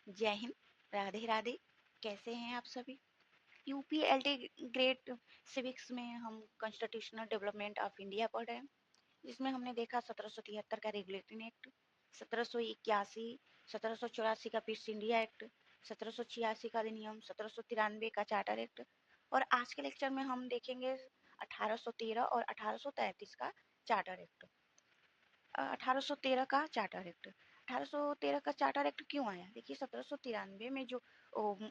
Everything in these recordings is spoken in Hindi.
जय हिंद, राधे राधे। कैसे हैं आप सभी? यूपीएलटी ग्रेड सिविक्स में हम कॉन्स्टिट्यूशनल डेवलपमेंट ऑफ इंडिया पढ़ रहे हैं, जिसमें हमने देखा 1773 का रेगुलेटिंग एक्ट, 1781, 1784 का पीस इंडिया एक्ट, 1786 का अधिनियम, 1793 का चार्टर एक्ट, और आज के लेक्चर में हम देखेंगे 1813 और 1833 का चार्टर एक्ट। 1813 का चार्टर एक्ट। 1813 का चार्टर एक्ट क्यों आया? देखिए, 1793 में जो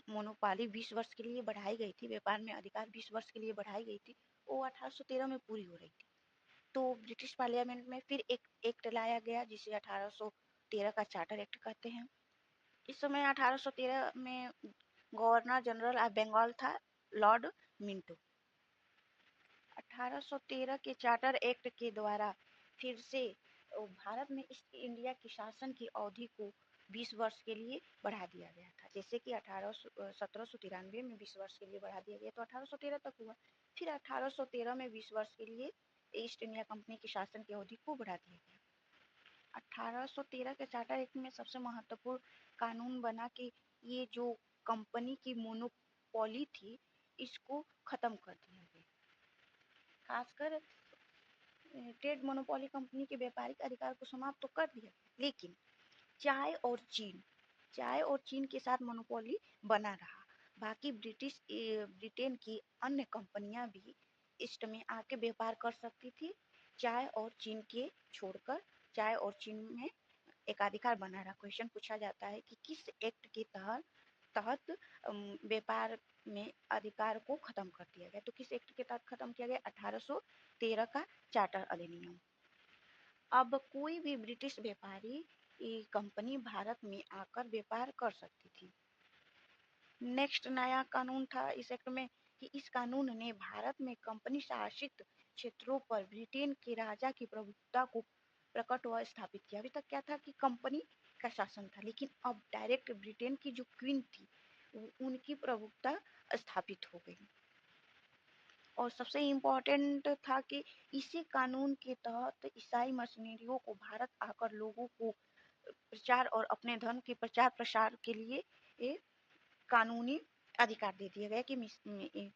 मोनोपाली 20 वर्ष के लिए बढ़ाई गई थी, व्यापार में अधिकार 20 वर्ष के लिए बढ़ाई गई थी, वो 1813 में पूरी हो रही थी। तो ब्रिटिश पार्लियामेंट में फिर एक एक्ट लाया गया जिसे 1813 का चार्टर एक्ट कहते हैं। इस समय 1813 में गवर्नर जनरल ऑफ बंगाल था लॉर्ड मिंटो। 1813 के चार्टर एक्ट के द्वारा फिर से भारत में ईस्ट इंडिया की शासन की अवधि को 20 वर्ष के लिए बढ़ा दिया गया था। जैसे कि 1793 में 20 वर्ष के लिए बढ़ा दिया गया, तो 1813 तक हुआ। फिर 1813 में 20 वर्ष के लिए ईस्ट इंडिया कंपनी की शासन की अवधि को बढ़ा दिया गया। 1813 के चार्टर एक्ट में सबसे महत्वपूर्ण कानून बना कि ये जो कंपनी की मोनोपोली थी, इसको खत्म कर दिया गया। खासकर ट्रेड मोनोपोली कंपनी के व्यापारिक अधिकार को समाप्त तो कर दिया, लेकिन चाय और चीन के साथ मोनोपोली बना रहा। बाकी ब्रिटेन की अन्य कंपनियां भी ईस्ट में आके व्यापार कर सकती थी, चाय और चीन के छोड़कर। चाय और चीन में एकाधिकार बना रहा। क्वेश्चन पूछा जाता है कि किस एक्ट के तहत व्यापार में अधिकार को खत्म कर दिया गया? तो किस एक्ट के तहत खत्म किया गया? 1813 का चार्टर अधिनियम। अब कोई भी ब्रिटिश व्यापारी कंपनी भारत में आकर व्यापार कर सकती थी। नेक्स्ट नया कानून था इस एक्ट में कि इस कानून ने भारत में कंपनी शासित क्षेत्रों पर ब्रिटेन के राजा की प्रभुत्व को प्रकट व स्थापित किया। अभी तक क्या था कि कंपनी का शासन था, लेकिन अब डायरेक्ट ब्रिटेन की जो क्वीन थी उनकी प्रभुत्व स्थापित हो गई। और सबसे इम्पोर्टेंट था कि इसी कानून के तहत ईसाई मशीनरियों को भारत आकर लोगों को प्रचार और अपने धर्म के प्रचार प्रसार के लिए एक कानूनी अधिकार दे दिया गया कि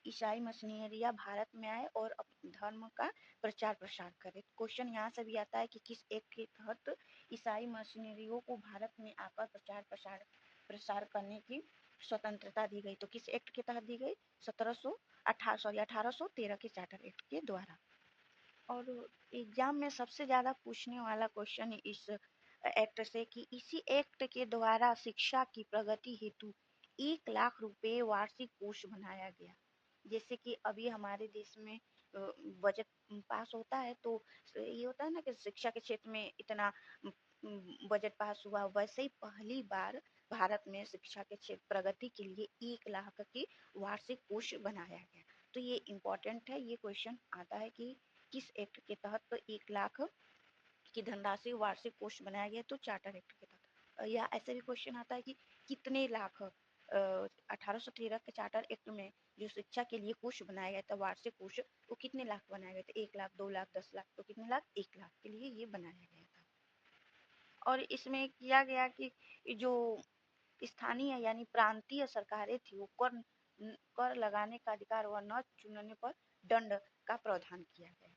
ईसाई मशीनरियां भारत में आए और अपने धर्म का प्रचार प्रसार करे। क्वेश्चन यहाँ से भी आता है कि किस एक्ट के तहत ईसाई मशीनरियों को भारत में आकर प्रचार प्रसार करने की स्वतंत्रता दी गई? तो किस एक्ट के तहत दी गई? 1813 के चार्टर एक्ट के द्वारा। और एग्जाम में सबसे ज्यादा पूछने वाला क्वेश्चन इस एक्ट से कि इसी एक्ट के द्वारा शिक्षा की प्रगति हेतु 1 लाख रुपए वार्षिक कोष बनाया गया। जैसे कि अभी हमारे देश में बजट पास होता है, तो ये होता है ना कि शिक्षा के क्षेत्र में इतना बजट पास हुआ, वैसे ही पहली बार भारत में शिक्षा के क्षेत्र प्रगति के लिए 1 लाख की वार्षिक कोष बनाया गया। तो ये इम्पोर्टेंट है, ये क्वेश्चन आता है कि किस एक्ट के तहत 1 लाख की धनराशि वार्षिक कोष बनाया गया? तो चार्टर एक्ट के तहत। या ऐसे भी क्वेश्चन आता है कि कितने लाख 1813 के चार्टर एक्ट में जो शिक्षा के लिए कोष बनाया गया था, वार्षिक कोष, वो कितने लाख बनाया गया था? 1 लाख, 2 लाख, 10 लाख, तो कितने लाख? 1 लाख के लिए ये बनाया गया था। और इसमें किया गया कि जो स्थानीय यानी प्रांतीय सरकारें थी, वो कर लगाने का अधिकार व न चुनने पर दंड का प्रावधान किया गया।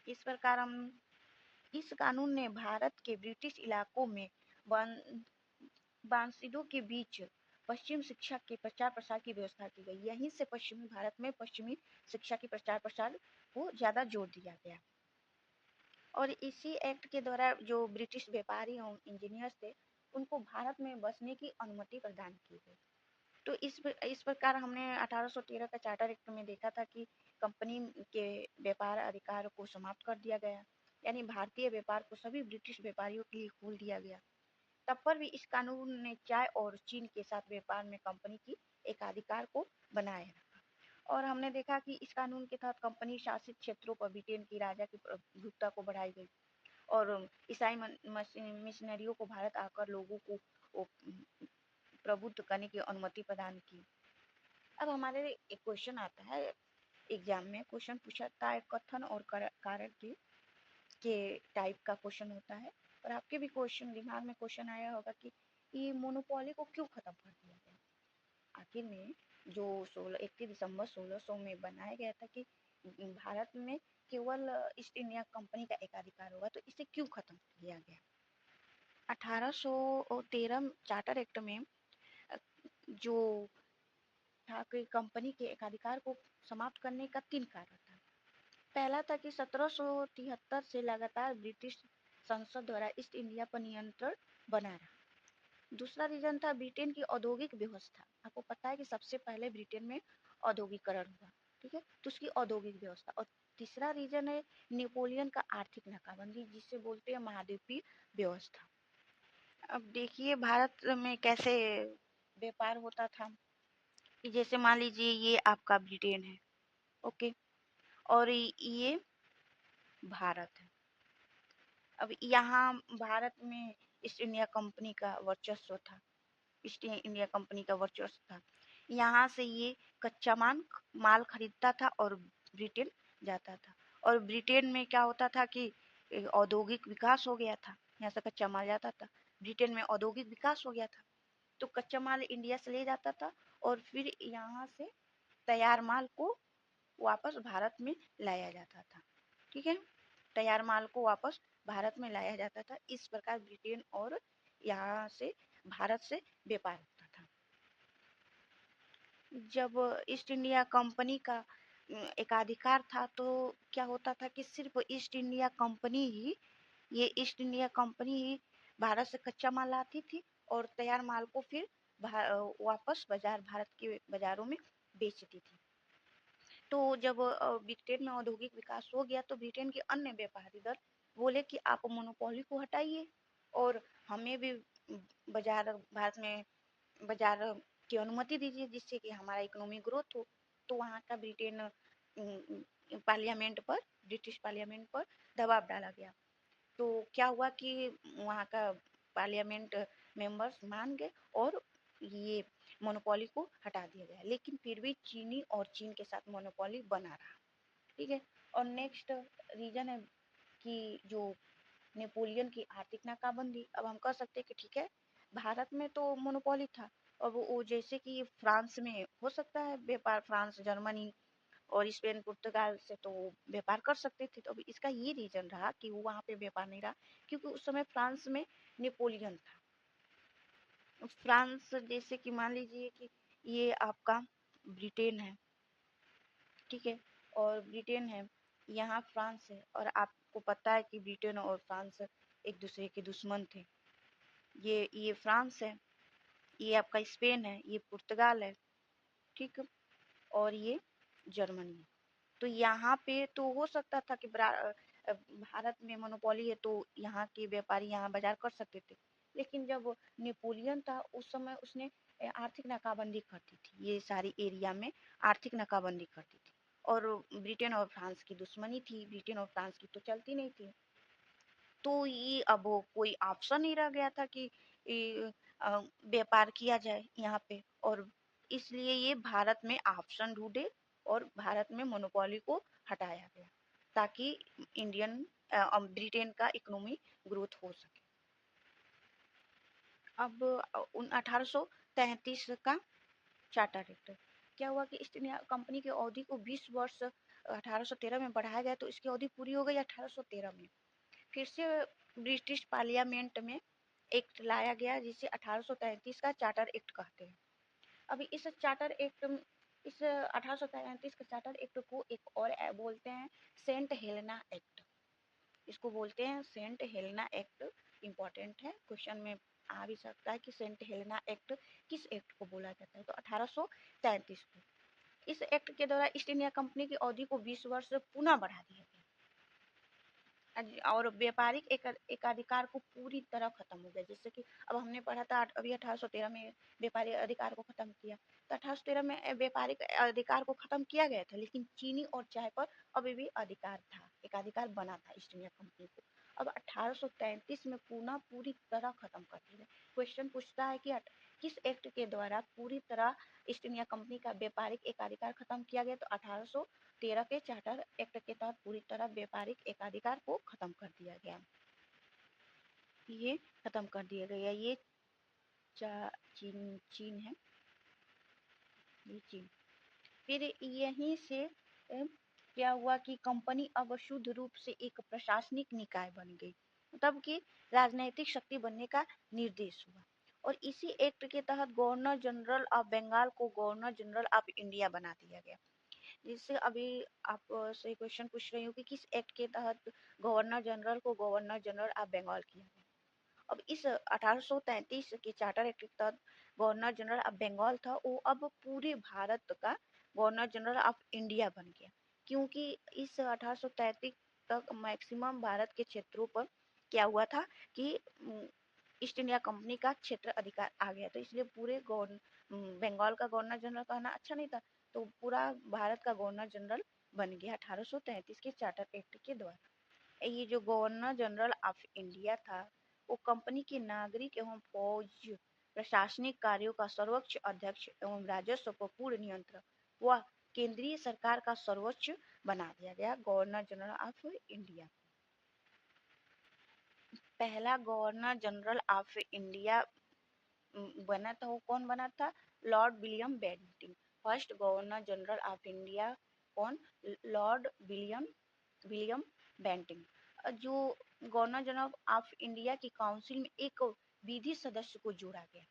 इस प्रकार हम इस कानून ने भारत के ब्रिटिश इलाकों में बांसिदों के बीच पश्चिम शिक्षा के प्रचार प्रसार की व्यवस्था की गई। यहीं से पश्चिमी भारत में पश्चिमी शिक्षा के प्रचार प्रसार को ज्यादा जोर दिया गया। और इसी एक्ट के द्वारा जो ब्रिटिश व्यापारी और इंजीनियर्स थे, उनको भारत में बसने की अनुमति प्रदान की गई। तो इस प्रकार हमने 1813 का चार्टर एक्ट में देखा था कि कंपनी के व्यापार अधिकार को समाप्त कर दिया गया, यानी भारतीय व्यापार को सभी ब्रिटिश व्यापारियों के लिए खोल दिया गया। तब पर भी इस कानून ने चाय और चीन के साथ व्यापार में कंपनी की एकाधिकार को बनाए रखा। और हमने देखा कि इस कानून के तहत कंपनी शासित क्षेत्रों पर ब्रिटेन की राजा की प्रभुत्व को बढ़ाई गई और ईसाई मिशनरियों को भारत आकर लोगों को प्रबुद्ध करने की अनुमति प्रदान की। अब हमारे एक क्वेश्चन आता है एग्जाम में, क्वेश्चन पूछता है कथन और कारण के टाइप का क्वेश्चन होता है, और आप आपके भी क्वेश्चन दिमाग में क्वेश्चन आया होगा कि ये मोनोपोली को क्यों खत्म कर दिया गया। आखिर में जो 31 दिसंबर 1600 में बनाया गया था कि भारत में केवल ईस्ट इंडिया कंपनी का एकाधिकार होगा, तो इसे क्यों खत्म किया गया। 1813 चार्टर एक्ट में जो था कि कंपनी के एकाधिकार को समाप्त करने का 3 कारण था। पहला था कि 1773 से लगातार ब्रिटिश संसद द्वारा ईस्ट इंडिया पर नियंत्रण बना रहा। दूसरा रीजन था ब्रिटेन की औद्योगिक व्यवस्था। आपको पता है कि सबसे पहले ब्रिटेन में औद्योगिकरण हुआ, ठीक है, तो उसकी औद्योगिक व्यवस्था। और तीसरा रीजन है नेपोलियन का आर्थिक नाकाबंदी, जिसे बोलते हैं महाद्वीपीय व्यवस्था। अब देखिए भारत में कैसे व्यापार होता था कि जैसे मान लीजिए ये आपका ब्रिटेन है, ओके, और ये भारत है। अब यहाँ भारत में ईस्ट इंडिया कंपनी का वर्चस्व था, ईस्ट इंडिया कंपनी का वर्चस्व था। यहाँ से ये कच्चा माल खरीदता था और ब्रिटेन जाता था। और ब्रिटेन में क्या होता था कि औद्योगिक विकास हो गया था, यहाँ से कच्चा माल जाता था, ब्रिटेन में औद्योगिक विकास हो गया था, तो कच्चा माल इंडिया से ले जाता था और फिर यहाँ से तैयार माल को वापस भारत में लाया जाता था, ठीक है, तैयार माल को वापस भारत में लाया जाता था। इस प्रकार ब्रिटेन और यहाँ से भारत से व्यापार होता था। जब ईस्ट इंडिया कंपनी का एकाधिकार था तो क्या होता था कि सिर्फ ईस्ट इंडिया कंपनी ही ये ईस्ट इंडिया कंपनी ही भारत से कच्चा माल लाती थी और तैयार माल को फिर वापस भारत के बाजारों में बेचती थी। तो जब ब्रिटेन में औद्योगिक विकास हो गया तो ब्रिटेन के अन्य व्यापारी दल बोले कि आप मोनोपोली को हटाइए और हमें भी बाजार भारत में बाजार की अनुमति दीजिए, जिससे कि हमारा इकोनॉमी ग्रोथ हो। तो वहाँ का पार्लियामेंट पर ब्रिटिश पार्लियामेंट पर दबाव डाला गया। तो क्या हुआ कि वहाँ का पार्लियामेंट मेंबर्स मान गए और ये मोनोपोली को हटा दिया गया। लेकिन फिर भी चीनी और चीन के साथ मोनोपोली बना रहा, ठीक है। और नेक्स्ट रीजन है कि जो नेपोलियन की आर्थिक नाकाबंदी। अब हम कह सकते हैं कि ठीक है भारत में तो मोनोपोली था, अब वो जैसे कि फ्रांस में हो सकता है व्यापार, फ्रांस, जर्मनी और स्पेन, पुर्तगाल से तो व्यापार कर सकते थे। तो अभी इसका ये रीजन रहा कि वो वहाँ पे व्यापार नहीं रहा क्योंकि उस समय फ्रांस में नेपोलियन था। फ्रांस जैसे कि मान लीजिए कि ये आपका ब्रिटेन है, ठीक है, और ब्रिटेन है, यहाँ फ्रांस है, और आपको पता है कि ब्रिटेन और फ्रांस एक दूसरे के दुश्मन थे। ये फ्रांस है, ये आपका स्पेन है, ये पुर्तगाल है, ठीक, और ये जर्मनी है। तो यहाँ पे तो हो सकता था कि भारत में मोनोपोली है तो यहाँ के व्यापारी यहाँ बाजार कर सकते थे। लेकिन जब नेपोलियन था उस समय उसने आर्थिक नाकाबंदी कर दी थी, ये सारी एरिया में आर्थिक नाकाबंदी कर दी थी। और ब्रिटेन और फ्रांस की दुश्मनी थी, ब्रिटेन और फ्रांस की तो चलती नहीं थी। तो ये अब कोई ऑप्शन नहीं रह गया था कि व्यापार किया जाए यहाँ पे, और इसलिए ये भारत में ऑप्शन ढूंढे और भारत में मोनोपोली को हटाया गया ताकि ब्रिटेन का इकोनॉमी ग्रोथ हो सके। अब 1833 का चार्टर एक्ट, क्या हुआ कि ईस्ट इंडिया कंपनी की अवधि को 20 वर्ष 1813 में बढ़ाया गया, तो इसकी अवधि पूरी हो गई 1813 में। फिर से ब्रिटिश पार्लियामेंट में एक्ट लाया गया जिसे 1833 का चार्टर एक्ट कहते हैं। अभी इस 1833 के चार्टर एक्ट को एक और बोलते हैं सेंट हेलेना एक्ट। इसको बोलते हैं सेंट हेलेना एक्ट। इम्पोर्टेंट है, क्वेश्चन में आ भी सकता है कि सेंट हेलेना एक्ट किस एक्ट को बोला जाता है, तो 1833 को। इस एक्ट के द्वारा ईस्ट इंडिया कंपनी की अवधि को 20 वर्ष पुनः बढ़ा दिया गया और व्यापारिक एकाधिकार को पूरी तरह खत्म हो गया। जैसे कि अब हमने पढ़ा था अभी 1813 में व्यापारिक अधिकार को खत्म किया, तो 1813 में व्यापारिक अधिकार को खत्म किया गया था, लेकिन चीनी और चाय पर अभी भी अधिकार था, एकाधिकार बना था ईस्ट इंडिया कंपनी को। अब 1833 में पुनः पूरी तरह खत्म कर दिया। क्वेश्चन पूछता है कि किस एक्ट के द्वारा पूरी तरह ईस्ट इंडिया कंपनी का व्यापारिक एकाधिकार खत्म किया गया, तो 1813 के चार्टर एक्ट के तहत पूरी तरह व्यापारिक एकाधिकार को खत्म कर दिया गया। ये खत्म कर दिया गया। ये चीन चीन है, ये चीन। फिर यहीं से क्या हुआ कि कंपनी अब शुद्ध रूप से एक प्रशासनिक निकाय बन गई, तब कि राजनैतिक शक्ति बनने का निर्देश हुआ। और इसी एक्ट के तहत गवर्नर जनरल ऑफ बंगाल को गवर्नर जनरल ऑफ इंडिया बना दिया गया। जिससे अभी आप से क्वेश्चन पूछ रही हूँ कि किस एक्ट के तहत गवर्नर जनरल को गवर्नर जनरल ऑफ बंगाल किया गया। अब इस 1833 के चार्टर एक्ट के तहत गवर्नर जनरल ऑफ बंगाल था, वो अब पूरे भारत का गवर्नर जनरल ऑफ इंडिया बन गया, क्योंकि इस 1833 तक मैक्सिमम भारत के क्षेत्रों पर क्या हुआ था कि ईस्ट इंडिया कंपनी का क्षेत्र अधिकार आ गया, तो इसलिए पूरे बंगाल का गवर्नर जनरल कहना अच्छा नहीं था, तो पूरा भारत का गवर्नर जनरल बन गया 1833 के चार्टर एक्ट के द्वारा। ये जो गवर्नर जनरल ऑफ इंडिया था, वो कंपनी के नागरिक एवं फौज प्रशासनिक कार्यों का सर्वोच्च अध्यक्ष एवं राजस्व पर पूर्ण नियंत्रण व केंद्रीय सरकार का सर्वोच्च बना दिया गया गवर्नर जनरल ऑफ इंडिया। पहला गवर्नर जनरल ऑफ इंडिया बना था, वो कौन बना था? Lord William Bentinck. First governor general of India कौन? Lord William William Bentinck. जो गवर्नर जनरल ऑफ इंडिया की काउंसिल में एक विधि सदस्य को जोड़ा गया।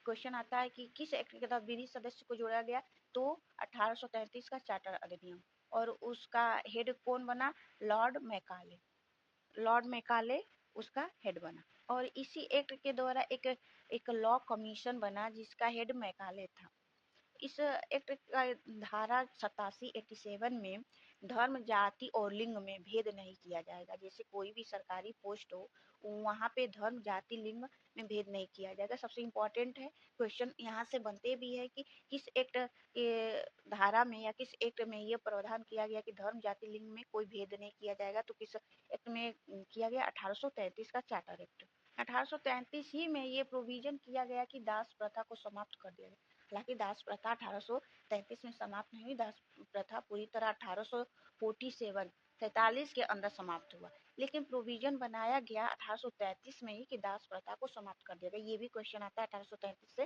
क्वेश्चन आता है कि किस एक्ट के तहत विधि सदस्य को जोड़ा गया? तो 1833 का चार्टर अधिनियम। और उसका हेड कौन बना? Lord Macaulay. लॉर्ड मैकाले उसका हेड बना। और इसी एक्ट के द्वारा एक एक लॉ कमीशन बना जिसका हेड मैकाले था। इस एक्ट का धारा 87 में धर्म, जाति और लिंग में भेद नहीं किया जाएगा। जैसे कोई भी सरकारी पोस्ट हो, वहाँ पे धर्म, जाति, लिंग में भेद नहीं किया जाएगा। सबसे इम्पोर्टेंट है, क्वेश्चन यहाँ से बनते भी है कि किस एक्ट के धारा में या किस एक्ट में ये प्रावधान किया गया कि धर्म, जाति, लिंग में कोई भेद नहीं किया जाएगा, तो किस एक्ट में किया गया? 1833 का चार्टर एक्ट। 1833 ही में ये प्रोविजन किया गया कि दास प्रथा को समाप्त कर दिया गया। हालांकि दास प्रथा 1833 में समाप्त नहीं हुई, दास प्रथा पूरी तरह 1847 के अंदर समाप्त हुआ, लेकिन प्रोविजन बनाया गया 1833 में ही कि दास प्रथा को समाप्त कर दिया गया। ये भी क्वेश्चन आता है 1833 से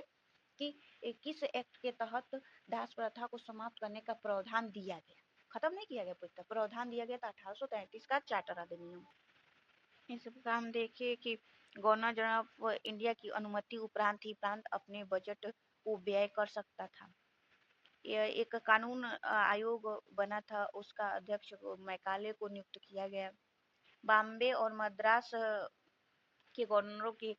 कि किस एक्ट के तहत दास प्रथा को समाप्त करने का प्रावधान दिया गया। खत्म नहीं किया गया, पूरी प्रावधान दिया गया था 1833 का चार्टर अधिनियम। इस प्रकार हम देखिए कि गवर्नर जनरल ऑफ इंडिया की अनुमति उपरांत ही प्रांत अपने बजट को व्यय कर सकता था। यह एक कानून आयोग बना था, उसका अध्यक्ष मैकाले को नियुक्त किया गया। बॉम्बे और मद्रास के गवर्नरों की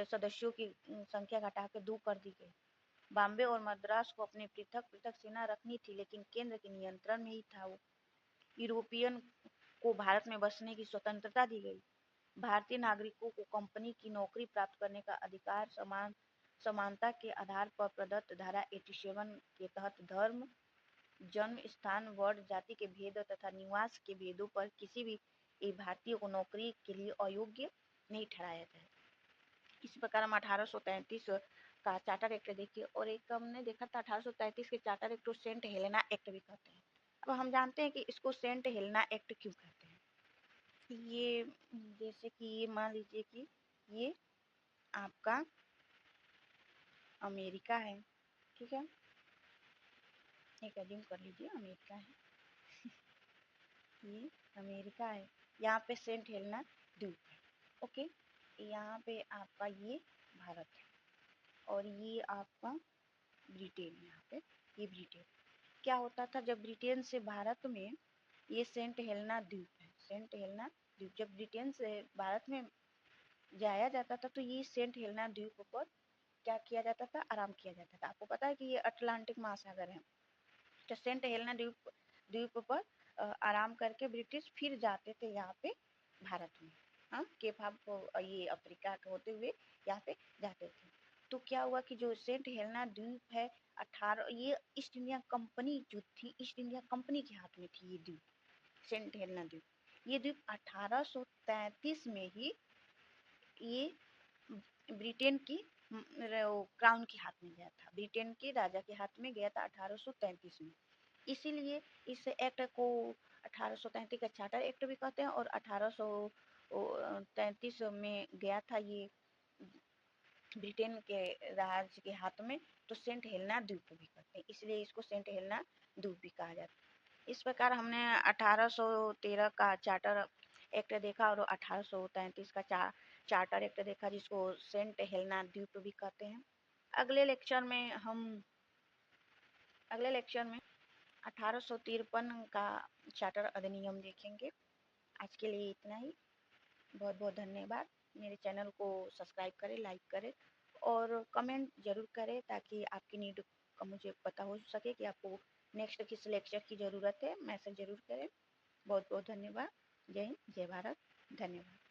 सदस्यों की संख्या घटाकर 2 कर दी गई। बॉम्बे और मद्रास को अपनी पृथक पृथक सेना रखनी थी, लेकिन केंद्र के नियंत्रण में ही था वो। यूरोपियन को भारत में बसने की स्वतंत्रता दी गई। भारतीय नागरिकों को कंपनी की नौकरी प्राप्त करने का अधिकार समानता के आधार पर प्रदत्त धारा 87 के तहत धर्म, जन्म स्थान, वर्ण, जाति के भेद तथा निवास के भेदों पर किसी भी भारतीय को नौकरी के लिए अयोग्य नहीं ठहराया जाए। इस प्रकार हम 1833 का चार्टर एक्ट देखिए। और एक हमने देखा था 1833 के चार्टर एक्ट को सेंट हेलेना एक्ट भी कहते हैं। अब हम जानते हैं कि इसको सेंट हेलेना एक्ट क्यों कहते हैं। ये जैसे कि ये मान लीजिए कि ये आपका अमेरिका है, ठीक है, एक अज्यूम कर लीजिए अमेरिका है, ये अमेरिका है, यहाँ पे सेंट हेलेना द्वीप है, ओके। यहाँ पे आपका ये भारत है और ये आपका ब्रिटेन है। यहाँ पे ये ब्रिटेन। क्या होता था जब ब्रिटेन से भारत में, ये सेंट हेलेना द्वीप है, सेंट हेलेना द्वीप जब ब्रिटेन से भारत में जाया जाता था तो ये सेंट हेलेना द्वीप पर क्या किया जाता था? आराम किया जाता था। आपको पता है कि ये अटलांटिक महासागर है, तो सेंट हेलेना द्वीप द्वीप पर आराम करके ब्रिटिश फिर जाते थे यहाँ पे भारत में, हाँ, केप हाफ ये अफ्रीका के होते हुए यहाँ पे जाते थे। तो क्या हुआ कि जो सेंट हेलेना द्वीप है, 18 ये ईस्ट इंडिया कंपनी जो थी, ईस्ट इंडिया कंपनी के हाथ में थी ये द्वीप, सेंट हेलेना द्वीप। ये द्वीप 1833 में ही ये ब्रिटेन की क्राउन के हाथ में गया था, ब्रिटेन के राजा के हाथ में गया था 1833 में। इसीलिए इस एक्ट को 1833 का चार्टर एक्ट भी कहते हैं और 1800 1833 में गया था ये ब्रिटेन के राज के हाथ में। तो सेंट हेलेना द्वीप भी कहते हैं, इसलिए इसको सेंट हेलेना द्वीप भी कहा जाता है। इस प्रकार हमने 1813 का चार्टर एक्ट देखा और 1833 का चार्टर एक्ट देखा, जिसको सेंट हेलेना द्वीप भी कहते हैं। अगले लेक्चर में 1853 का चार्टर अधिनियम देखेंगे। आज के लिए इतना ही। बहुत बहुत धन्यवाद। मेरे चैनल को सब्सक्राइब करें, लाइक करें और कमेंट जरूर करें, ताकि आपकी नीड का मुझे पता हो सके कि आपको नेक्स्ट किस लेक्चर की ज़रूरत है। मैसेज जरूर करें। बहुत बहुत धन्यवाद। जय हिंद, जय भारत। धन्यवाद।